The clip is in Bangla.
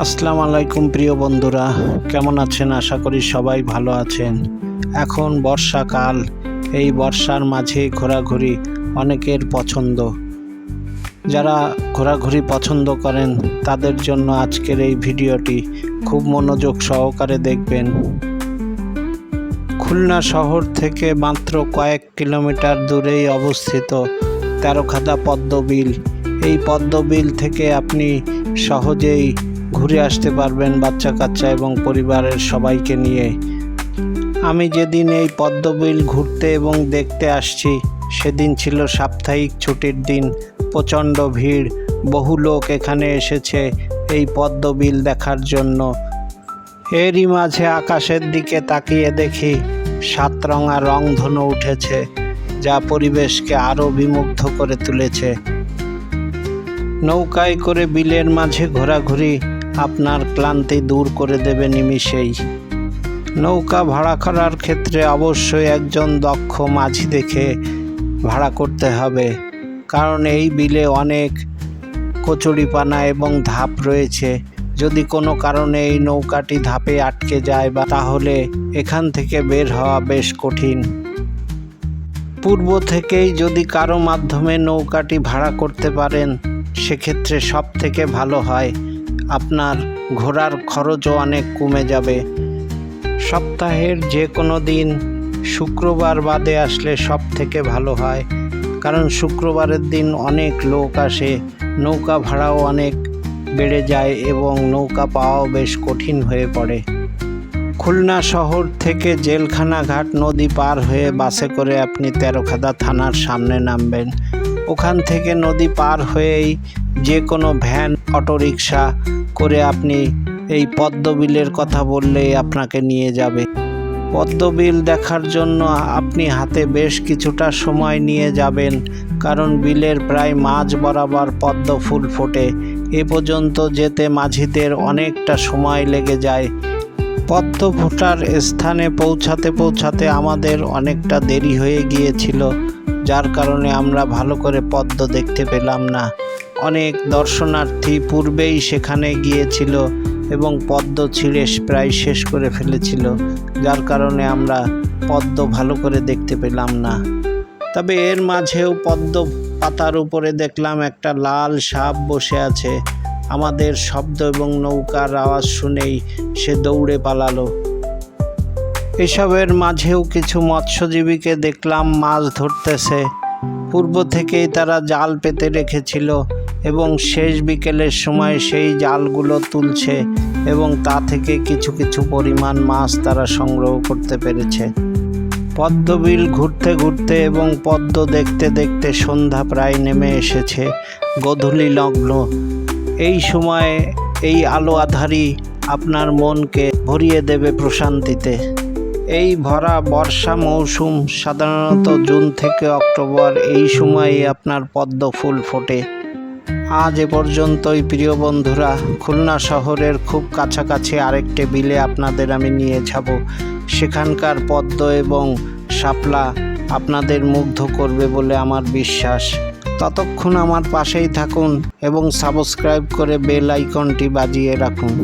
আসসালামু আলাইকুম প্রিয় বন্ধুরা, কেমন আছেন? আশা করি সবাই ভালো আছেন। এখন বর্ষাকাল, এই বর্ষার মাঝে ঘোরাঘুরি অনেকের পছন্দ। যারা ঘোরাঘুরি পছন্দ করেন তাদের জন্য আজকের এই ভিডিওটি খুব মনোযোগ সহকারে দেখবেন। খুলনা শহর থেকে মাত্র কয়েক কিলোমিটার দূরেই অবস্থিত তেরোখাদা পদ্মবিল। এই পদ্মবিল থেকে আপনি সহজেই ঘুরে আসতে পারবেন বাচ্চা কাচ্চা এবং পরিবারের সবাইকে নিয়ে। আমি যেদিন এই পদ্মবিল ঘুরতে এবং দেখতে আসছি সেদিন ছিল সাপ্তাহিক ছুটির দিন। প্রচণ্ড ভিড়, বহু লোক এখানে এসেছে এই পদ্মবিল দেখার জন্য। এরই মাঝে আকাশের দিকে তাকিয়ে দেখি সাতরঙা রংধনু উঠেছে, যা পরিবেশকে আরও বিমুগ্ধ করে তুলেছে। নৌকায় করে বিলের মাঝে ঘোরাঘুরি আপনার ক্লান্তি দূর করে দেবে নিমিষেই। নৌকা ভাড়া করার ক্ষেত্রে অবশ্যই একজন দক্ষ মাঝি দেখে ভাড়া করতে হবে, কারণ এই বিলে অনেক কচুরিপানা এবং ধাপ রয়েছে। যদি কোনো কারণে এই নৌকাটি ধাপে আটকে যায় তাহলে এখান থেকে বের হওয়া বেশ কঠিন। পূর্ব থেকেই যদি কারো মাধ্যমে নৌকাটি ভাড়া করতে পারেন সেক্ষেত্রে সব থেকে ভালো হয়, আপনার ঘোরার খরচও অনেক কমে যাবে। সপ্তাহের যে কোনো দিন শুক্রবার বাদে আসলে সব থেকে ভালো হয়, কারণ শুক্রবারের দিন অনেক লোক আসে, নৌকা ভাড়াও অনেক বেড়ে যায় এবং নৌকা পাওয়াও বেশ কঠিন হয়ে পড়ে। খুলনা শহর থেকে জেলখানা ঘাট নদী পার হয়ে বাসে করে আপনি তেরোখাদা থানার সামনে নামবেন। ওখান থেকে নদী পার হয়েই যে কোনো ভ্যান, অটোরিকশা করে আপনি এই পদ্মবিলের কথা বললেই আপনাকে নিয়ে যাবে। পদ্মবিল দেখার জন্য আপনি হাতে বেশ কিছুটা সময় নিয়ে যাবেন, কারণ বিলের প্রায় মাঝ বরাবর পদ্ম ফুল ফোটে। এ পর্যন্ত যেতে মাঝিদের অনেকটা সময় লেগে যায়। পদ্ম ফোটার স্থানে পৌঁছাতে আমাদের অনেকটা দেরি হয়ে গিয়েছিল, যার কারণে আমরা ভালো করে পদ্ম দেখতে পেলাম না। অনেক দর্শনার্থী পূর্বেই সেখানে গিয়েছিল এবং পদ্ম ছিঁড়ে প্রায় শেষ করে ফেলেছিল, যার কারণে আমরা পদ্ম ভালো করে দেখতে পেলাম না। তবে এর মাঝেও পদ্ম পাতার উপরে দেখলাম একটা লাল সাপ বসে আছে। আমাদের শব্দ এবং নৌকার আওয়াজ শুনেই সে দৌড়ে পালালো। এসবের মাঝেও কিছু মৎস্যজীবীকে দেখলাম মাছ ধরতেছে। পূর্ব থেকেই তারা জাল পেতে রেখেছিল এবং শেষ বিকেলের সময় সেই জালগুলো তুলছে এবং তা থেকে কিছু কিছু পরিমাণ মাছ তারা সংগ্রহ করতে পেরেছে। পদ্মবিল ঘুরতে ঘুরতে এবং পদ্ম দেখতে দেখতে সন্ধ্যা প্রায় নেমে এসেছে, গোধূলি লগ্ন। এই সময়ে এই আলো আঁধারি আপনার মনকে ভরিয়ে দেবে প্রশান্তিতে। এই ভরা বর্ষা মৌসুম সাধারণত জুন থেকে অক্টোবর, এই সময়ে আপনার পদ্ম ফুল ফোটে। আজ এ পর্যন্তই প্রিয় বন্ধুরা। খুলনা শহরের খুব কাছাকাছি আরেকটি বিলে আপনাদের আমি নিয়ে যাব। সেখানকার পদ্ম এবং শাপলা আপনাদের মুগ্ধ করবে বলে আমার বিশ্বাস। ততক্ষণ আমার পাশেই থাকুন এবং সাবস্ক্রাইব করে বেল আইকনটি বাজিয়ে রাখুন।